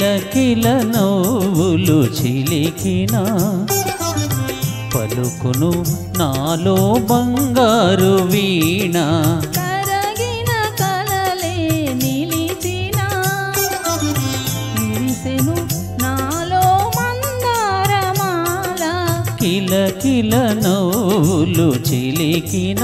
కిలకిల నవ్వులు చిలికిన పలుకును నాలో బంగారు వీణ కరగిన కలలే నిలిచిన విరిసెను నాలో మందారమాల కిలకిల నవ్వులు చిలికిన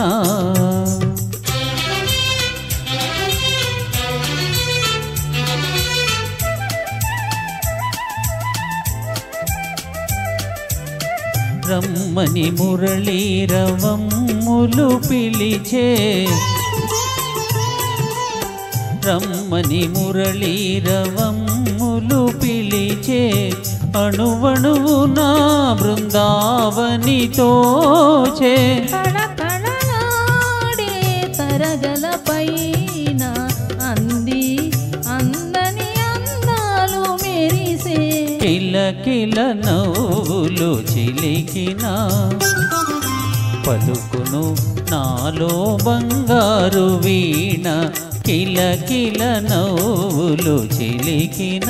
రమ్మని మురళీరవమ్ములు పిలిచే రమ్మని మురళీరవమ్ములు పిలిచే అణువణువు నా బృందావని తోచే కళకళలాడే తరగల పైన అంది అందని అందాలు మెరిసే కిలకిల నవ్వులు చిలికిన పలుకును నాలో బంగారు వీణ కిలకిల నవ్వులు చిలికిన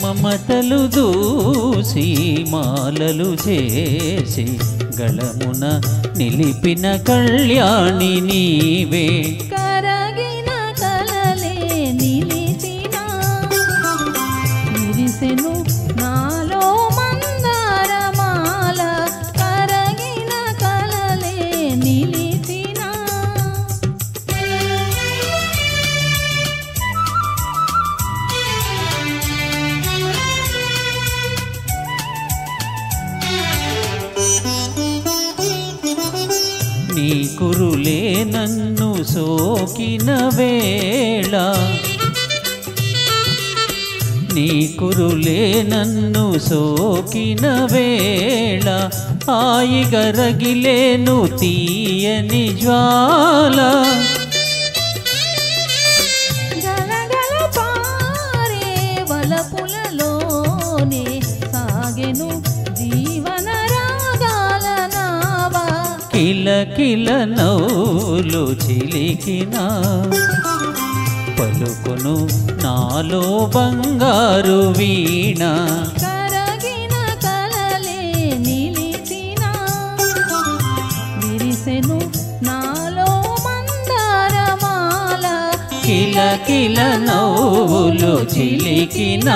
మమతలు దూసి మాలలు చేసి గళమున నిలిపిన కళ్యాణి నీవే కరగిన కలలే నిలిచిన విరిసెను నాలో మందారమాల కరగిన కలలే నిలిచిన నీ కురులే నన్ను సోకిన వేళ నీ కురులే నన్ను సోకిన వేళ హాయిగా రగిలేను తీయని జ్వాల గలగల పారే వలపులలోనే సాగెను జీవన రాగాల నావా కిలకిల నవ్వులు చిలికిన పలుకును నాలో బంగారు వీణ కరగిన కలలే నిలిచిన విరిసెను నాలో మందారమాల కిలకిల నవ్వులు చిలికిన